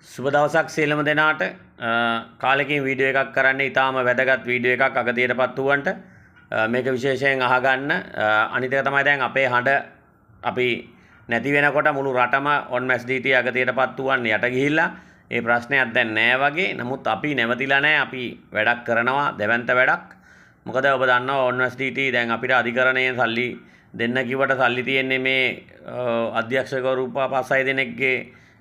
සුබ දවසක් සියලුම දෙනාට කාලෙකින් වීඩියෝ එකක් කරන්න ඉතාම වැදගත් වීඩියෝ එකක් අගතියටපත් වුවන්ට මේක විශේෂයෙන් අහගන්න අනිත් එක තමයි දැන් අපේ හඬ අපි නැති වෙනකොට මුළු රටම ONMSDT අගතියටපත් වුවන් යට ගිහිල්ලා ඒ ප්‍රශ්නයක් දැන් නෑ වගේ. නමුත් අපි නැවතිලා නෑ. අපි වැඩක් කරනවා දෙවන්ත වැඩක්. මොකද ඔබ දන්නවා ONMSDT දැන් අපිට අධිකරණයෙන් සල්ලි දෙන්න කිව්වට සල්ලි තියෙන්නේ මේ අධ්‍යක්ෂකවරු 5-6 දෙනෙක්ගේ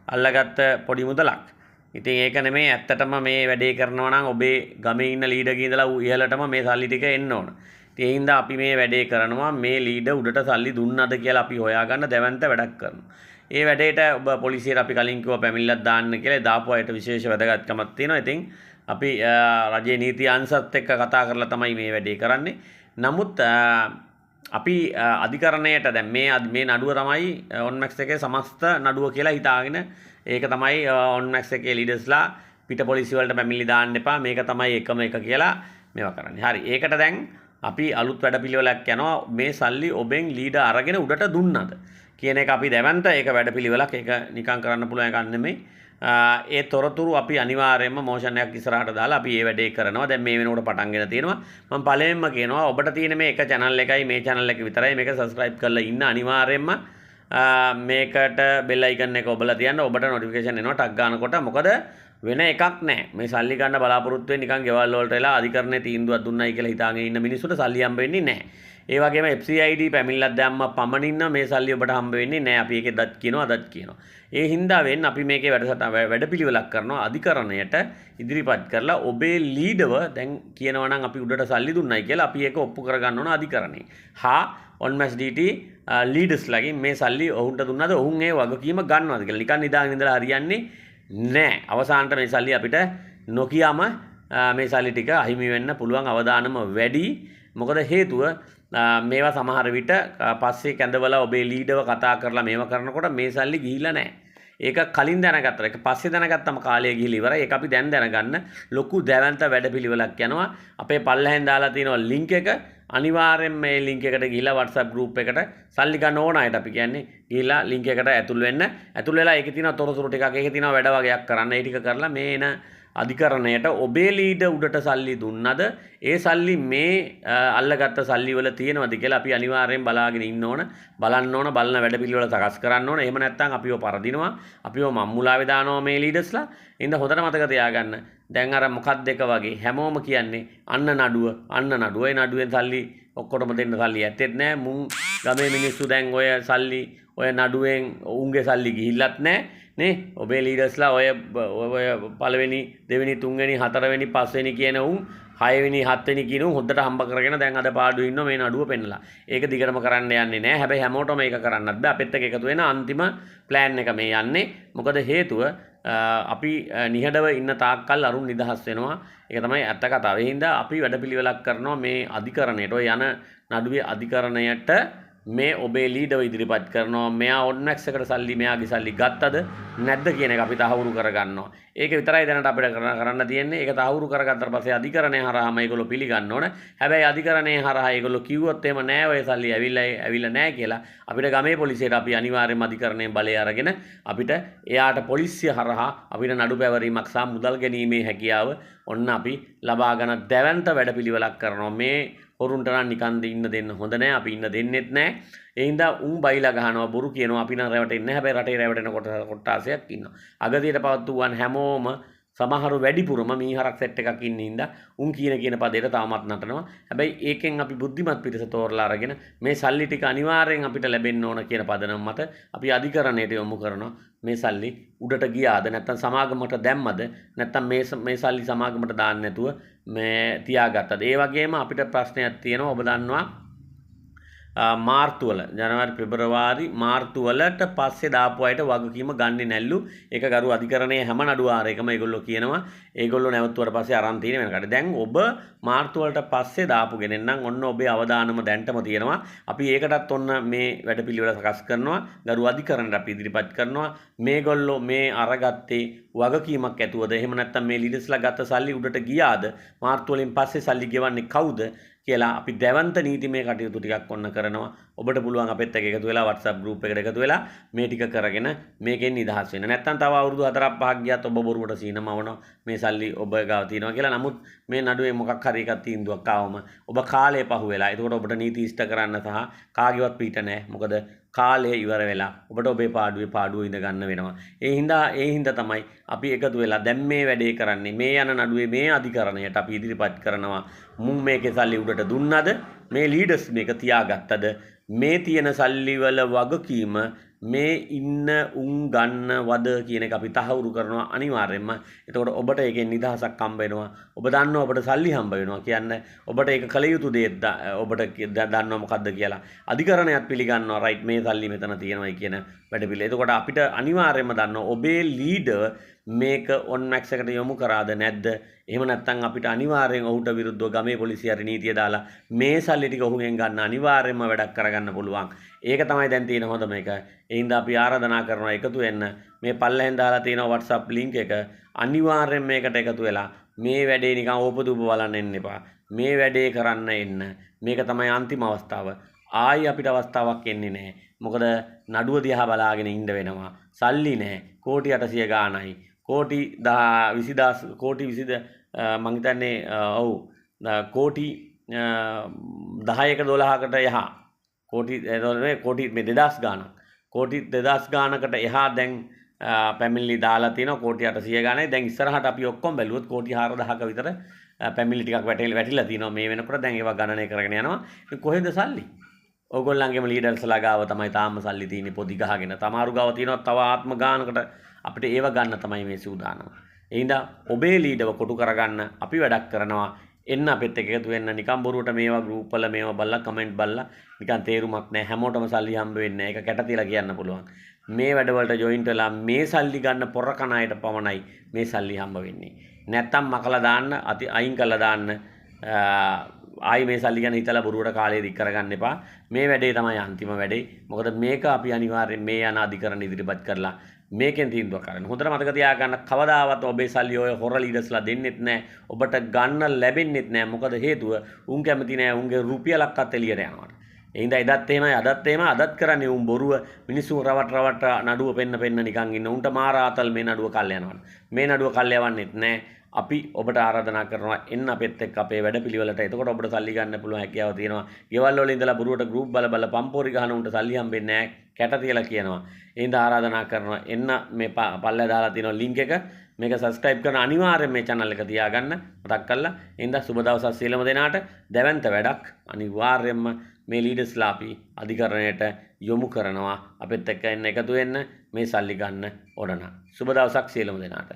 අල්ලගත්ත පොඩි මුදලක්. ඉතින් ඒක නෙමෙයි ඇත්තටම මේ වැඩේ කරනවා නම් ඔබේ ගමේ ඉන්න ලීඩර්ගේ ඉඳලා ඉහළටම මේ සල්ලි ටික එන්න ඕන. ඉතින් ඒ හින්දා අපි මේ වැඩේ කරනවා. මේ ලීඩර් උඩට සල්ලි දුන්නද කියලා අපි හොයාගන්න දැවන්ත වැඩක් කරනවා. ඒ වැඩේට ඔබ පොලිසියට අපි කලින් කිව්වා පැමිණිල්ලක් දාන්න කියලා. දාපු අයට විශේෂ වැදගත්කමක් තියෙනවා. ඉතින් අපි රජයේ නීති අංශත් එක්ක කතා කරලා තමයි මේ වැඩේ කරන්නේ. නමුත් අපි අධිකරණයට දැන් මේ නඩුව තමයි ONMAX එකේ සමස්ත නඩුව කියලා හිතාගෙන ඒක තමයි ONMAX එකේ ලීඩර්ස්ලා පිට පොලිසිය වලට පැමිණිලි දාන්න එපා මේක තමයි එකම එක කියලා මේවා කරන්නේ. හරි. ඒකට දැන් අපි අලුත් වැඩපිළිවෙලක් යනවා. මේ සල්ලි ඔබෙන් ලීඩර් අරගෙන උඩට දුන්නද කියන එක අපි දැවන්ත ඒක වැඩපිළිවෙලක්. ඒක නිකන් කරන්න පුළුවන් එකක් නෙමෙයි. ඒ තොරතුරු අපි අනිවාර්යයෙන්ම මෝෂන් එකක් ඉස්සරහට දාලා අපි මේ වැඩේ කරනවා. දැන් මේ වෙනකොට පටන්ගෙන තියෙනවා. මම පළවෙනිම කියනවා ඔබට තියෙන මේ එක channel එකයි මේ channel එක විතරයි. මේක subscribe කරලා ඉන්න අනිවාර්යයෙන්ම මේකට bell icon එක ඔබලා තියන්න. ඔබට notification එනවා ටක් ගන්නකොට. මොකද වෙන එකක් නැහැ. මේ සල්ලි ගන්න බලාපොරොත්තු වෙන්නේ නිකන් ගෙවල් වලට වෙලා අධිකරණයේ තීන්දුවක් දුන්නයි කියලා හිතාගෙන ඉන්න මිනිස්සුන්ට සල්ලි හම්බ වෙන්නේ නැහැ. ඒ වගේම FCID පැමිණිල්ලක් දැම්ම පමණින්ම මේ සල්ලි ඔබට හම්බ වෙන්නේ නැහැ. අපි ඒකේ දත් කියනවා. ඒ හින්දා වෙන්න අපි මේකේ වැඩපිළිවෙලක් කරනවා. අධිකරණයට ඉදිරිපත් කරලා ඔබේ ලීඩව දැන් කියනවා නම් අපි උඩට සල්ලි දුන්නයි කියලා අපි ඒක ඔප්පු කරගන්න ඕන අධිකරණේ. ONMSDT ලීඩර්ස්ලාගෙන් මේ සල්ලි ඔවුන්ට දුන්නද ඔවුන් ඒ වගකීම ගන්නවද කියලා. නිකන් නිදාගෙන ඉඳලා හරියන්නේ නැහැ. අවසානට මේ සල්ලි අපිට නොකියම මේ සල්ලි ටික අහිමි වෙන්න පුළුවන් අවදානම වැඩි. මොකද හේතුව මේවා සමහර විට පස්සේ කැඳවලා ඔබේ ලීඩව කතා කරලා මේවා කරනකොට මේ සල්ලි ගිහිල්ලා නැහැ. ඒක කලින් දැනගත්තා. ඒක පස්සේ දැනගත්තම කාලය ගිහිලි ඉවරයි. ඒක අපි දැන් දැනගන්න ලොකු දැවැන්ත වැඩපිළිවෙලක් යනවා. අපේ පල්ලෙහෙන් දාලා තියෙනවා ලින්ක් එක. අනිවාර්යෙන් මේ ලින්ක් එකට ගිහිල්ලා WhatsApp group එකට සල්ලි ගන්න ඕන අයට අපි කියන්නේ ගිහිල්ලා ලින්ක් එකට ඇතුල් වෙන්න. ඇතුල් වෙලා ඒකේ තියෙන තොරතුරු ටිකක් ඒකේ තියෙන වැඩ වගේක් කරන්න. ඒ ටික කරලා මේ එන අධිකරණයට ඔබේ ලීඩර් උඩට සල්ලි දුන්නද ඒ සල්ලි මේ අල්ලගත්ත සල්ලි වල තියෙනවද කියලා අපි අනිවාර්යෙන් බලාගෙන ඉන්න ඕන. බලන්න ඕන. බලන වැඩපිළිවෙල සකස් කරන්න ඕන. එහෙම නැත්නම් අපිව පරදිනවා. අපිව මම්මුලාවේ දානවා මේ ලීඩර්ස්ලා. ඉතින් හොඳට මතක තියාගන්න. දැන් අර මොකක්ද එක වගේ හැමෝම කියන්නේ අන්න නඩුව. ඒ නඩුවෙන් සල්ලි ඔක්කොටම දෙන්න සල්ලි ඇත්තෙත් නැහැ. මුන් ගමේ මිනිස්සු දැන් ඔය සල්ලි ඔය නඩුවෙන් උන්ගේ සල්ලි ගිහිල්ලත් නැහැ. නේ ඔබේ ලීඩර්ස්ලා ඔය පළවෙනි දෙවෙනි තුන්වෙනි හතරවෙනි පස්වෙනි කියන උන් හයවෙනි හත්වෙනි කියන උන් හොද්දට හම්බ කරගෙන දැන් අද පාඩුවේ ඉන්නවා මේ නඩුව පෙන්නලා. ඒක දිගටම කරන්න යන්නේ නැහැ. හැබැයි හැමෝටම මේක කරන්නත් බෑ. අපිත් එක්ක එකතු වෙන අන්තිම ප්ලෑන් එක මේ යන්නේ. මොකද හේතුව අපි නිහඬව ඉන්න තාක්කල් අරුන් නිදහස් වෙනවා. ඒක තමයි ඇත්ත කතාව. ඒ හින්දා අපි වැඩපිළිවෙලක් කරනවා මේ අධිකරණයට. ඔය යන නඩුවේ අධිකරණයට මේ ඔබේ ලීඩව ඉදිරිපත් කරනවා. මෙයා ONMAX එකට සල්ලි මෙයාගේ සල්ලි ගත්තද නැද්ද කියන එක අපි තහවුරු කරගන්නවා. ඒක විතරයි දැනට අපිට කරන්න තියෙන්නේ. ඒක තහවුරු කරගත්තට පස්සේ අධිකරණය හරහාම ඒගොල්ලෝ පිළිගන්න ඕන. හැබැයි අධිකරණය හරහා ඒගොල්ලෝ කිව්වොත් එහෙම නෑ ඔය සල්ලි ඇවිල්ලා නෑ කියලා අපිට ගමේ පොලිසියට අපි අනිවාර්යයෙන්ම අධිකරණයෙන් බලය අරගෙන අපිට එයාට පොලිසිය හරහා අපිට නඩු පැවරීමක් සහ මුදල් ගැනීමේ හැකියාව ඔන්න අපි ලබාගෙන දැවැන්ත වැඩපිළිවෙලක් කරනවා. මේ හොරුන්ට නම් නිකන් ඉන්න දෙන්න හොඳ නෑ. අපි ඉන්න දෙන්නෙත් නෑ. ඒ හින්දා උන් බයිලා ගහනවා බොරු කියනවා. අපි නම් රැවටෙන්නේ නැහැ. හැබැයි රටේ රැවටෙන කොටාසයක් ඉන්නවා. අගතියට පවත්වුවන් හැමෝම සමහරු වැඩිපුරම මීහරක් සෙට් එකක් ඉන්න හින්දා උන් කියන පදේට තාමත් නටනවා. හැබැයි ඒකෙන් අපි බුද්ධිමත් පිටස තෝරලා අරගෙන මේ සල්ලි ටික අනිවාර්යෙන් අපිට ලැබෙන්න ඕන කියන පදනම මත අපි අධිකරණයට යොමු කරනවා. මේ සල්ලි උඩට ගියාද නැත්නම් සමාගමට දැම්මද නැත්නම් මේ සල්ලි සමාගමට දාන්න නැතුව මේ තියාගත්තද. ඒ වගේම අපිට ප්‍රශ්නයක් තියෙනවා. ඔබ දන්නවා මාර්තු වල ජනවාරි පෙබරවාරි මාර්තු වලට පස්සේ දාපු අයට වගකීම ගන්නෙ නැල්ලු. ඒක ගරු අධිකරණයේ හැම නඩුවාරයකම ඒගොල්ලෝ කියනවා. ඒගොල්ලෝ නැවතුවට පස්සේ අරන් තියෙන වෙනකට. දැන් ඔබ මාර්තු වලට පස්සේ දාපු ගෙනෙන් නම් ඔන්න ඔබේ අවදානම දැන්ටම තියෙනවා. අපි ඒකටත් ඔන්න මේ වැඩපිළිවෙල සකස් කරනවා. ගරු අධිකරණයට අපි ඉදිරිපත් කරනවා. මේගොල්ලෝ මේ අරගත්තේ වගකීමක් ඇතුවද එහෙම නැත්නම් මේ ලීඩර්ස්ලා ගත්ත සල්ලි උඩට ගියාද මාර්තු වලින් පස්සේ සල්ලි ගෙවන්නේ කවුද කියලා අපි දැවන්ත නීතිමය කටයුතු ටිකක් ඔන්න කරනවා. ඔබට පුළුවන් අපිත් එක්ක එකතු වෙලා WhatsApp group එකට එකතු වෙලා මේ ටික කරගෙන මේකෙන් නිදහස් වෙන්න. නැත්තම් තව අවුරුදු 4ක් 5ක් ගියත් ඔබ බොරුවට සීනමවනවා මේ සල්ලි ඔබ ගාව තියෙනවා කියලා. නමුත් මේ නඩුවේ මොකක් හරි එකක් තීන්දුවක් ආවම ඔබ කාලය පහු වෙලා. එතකොට ඔබට නීති ඉෂ්ට කරන්න සහ කාගේවත් පිට නැහැ. මොකද කාලය ඉවර වෙලා ඔබට ඔබේ පාඩුව ඉඳ ගන්න වෙනවා. ඒ හින්දා තමයි අපි එකතු වෙලා දැන් මේ වැඩේ කරන්නේ. මේ යන නඩුවේ මේ අධිකරණයට අපි ඉදිරිපත් කරනවා. මුන් මේකේ සල්ලි උඩට දුන්නද? මේ ලීඩර්ස් මේක තියාගත්තද? මේ තියෙන සල්ලි වල වගකීම මේ ඉන්න උන් ගන්නවද කියන එක අපි තහවුරු කරනවා අනිවාර්යයෙන්ම. එතකොට ඔබට ඒකෙන් නිදහසක් හම්බ වෙනවා. ඔබ දන්නවා ඔබට සල්ලි හම්බ වෙනවා කියන්නේ ඔබට ඒක කල යුතු දේ ඔබට දන්නවා මොකද්ද කියලා. අධිකරණයත් පිළිගන්නවා රයිට් මේ සල්ලි මෙතන තියෙනවායි කියන වැඩ පිළිවෙල. එතකොට අපිට අනිවාර්යයෙන්ම දන්නවා ඔබේ ලීඩර් මේක ඔන් මැක්ස් එකට යොමු කරාද නැද්ද? එහෙම නැත්නම් අපිට අනිවාර්යෙන් ඔහුට විරුද්ධව ගමේ පොලිසිය හරි නීතිය දාලා මේ සල්ලි ටික ඔහුගෙන් ගන්න අනිවාර්යෙන්ම වැඩක් කරගන්න පුළුවන්. ඒක තමයි දැන් තියෙන හොඳ මේක. ඒ හින්දා අපි ආරාධනා කරනවා එකතු වෙන්න. මේ පල්ලෙන් දාලා තියෙන WhatsApp link එක අනිවාර්යෙන් මේකට එකතු වෙලා මේ වැඩේ නිකන් ඕපදූප බලන්න එන්න එපා. මේ වැඩේ කරන්න එන්න. මේක තමයි අන්තිම අවස්ථාව. ආයි අපිට අවස්ථාවක් එන්නේ නැහැ. මොකද නඩුව දිහා බලාගෙන ඉන්න වෙනවා. සල්ලි නැහැ. කෝටි 800 ගාණයි. කෝටි 20000 කෝටි 20 මං හිතන්නේ ඔව් කෝටි 10ක 12කට එහා කෝටි මේ 2000 ගාණක් කෝටි 2000 ගාණකට එහා දැන් පැමිණිලි දාලා තියෙනවා කෝටි 800 ගාණයි. දැන් ඉස්සරහට අපි ඔක්කොම බැලුවොත් කෝටි 4000ක විතර පැමිණිලි ටිකක් වැටිලා තියෙනවා මේ වෙනකොට. දැන් ඒවා ගණනය කරගෙන යනවා. ඉතින් කොහෙද සල්ලි? ඕගොල්ලන්ගේම ලීඩර්ස්ලා ගාව තමයි තාම සල්ලි තියෙන්නේ පොඩි ගහගෙන. තමාරු ගාව තියෙනවා තව ආත්ම ගානකට අපිට ඒව ගන්න තමයි මේ සූදානම. ඒ හින්දා ඔබේ ලීඩව කොටු කරගන්න අපි වැඩක් කරනවා. එන්න අපිත් එක්ක එකතු වෙන්න. නිකම් බොරුවට මේවා ගෲප් වල මේවා බලලා කමෙන්ට් බලලා නිකන් තේරුමක් නැහැ. හැමෝටම සල්ලි හම්බ වෙන්නේ නැහැ. ඒක කැට තියලා කියන්න පුළුවන්. මේ වැඩවලට ජොයින්ට් වෙලා මේ සල්ලි ගන්න පොර කන අයට පමණයි මේ සල්ලි හම්බ වෙන්නේ. නැත්තම් මකලා දාන්න අයින් කරලා දාන්න ආයි මේ සල්ලි ගැන හිතලා බොරුවට කාලය දික් කරගන්න එපා. මේ වැඩේ තමයි අන්තිම වැඩේ. මොකද මේක අපි අනිවාර්යෙන් මේ යන අධිකරණ ඉදිරිපත් කරලා මේකෙන් තීන්දුවක් කරන්න. හොඳට මතක තියාගන්න කවදාවත් ඔබේ සල්ලි ඔය හොර ලීඩර්ස්ලා දෙන්නෙත් නැහැ. ඔබට ගන්න ලැබෙන්නෙත් නැහැ. මොකද හේතුව උන් කැමති නැහැ උන්ගේ රුපියලක්වත් එළියට යනවට. ඒ හින්දා එදත් එහෙමයි අදත් එහෙමයි. අදත් කරන්නේ උන් බොරුව මිනිස්සු රවට නඩුව පෙන්න නිකන් ඉන්න. උන්ට මාරාතල් මේ නඩුව කල් යනවට. මේ නඩුව කල් යවන්නෙත් නැහැ. අපි ඔබට ආරාධනා කරනවා එන්න අපෙත් එක්ක අපේ වැඩපිළිවෙලට. එතකොට ඔබට සල්ලි ගන්න පුළුවන් හැකියාව තියෙනවා. ගෙවල් වල ඉඳලා බොරුවට ගෲප් බල පම්පෝරි ගහන උන්ට සල්ලි හම්බෙන්නේ නැහැ. කැට තියලා කියනවා. ඒ හින්දා ආරාධනා කරනවා එන්න මේ පල්ලේ දාලා තියෙන link එක මේක subscribe කරන අනිවාර්යෙන් මේ channel එක තියාගන්න මතක් කරලා. ඒ හින්දා සුබ දවසක් සියලුම දෙනාට. දැවැන්ත වැඩක් අනිවාර්යෙන්ම මේ ලීඩර්ස්ලා අපි අධිකරණයට යොමු කරනවා. අපෙත් එක්ක එන්න එකතු වෙන්න මේ සල්ලි ගන්න ඕන නම්. සුබ දවසක් සියලුම දෙනාට.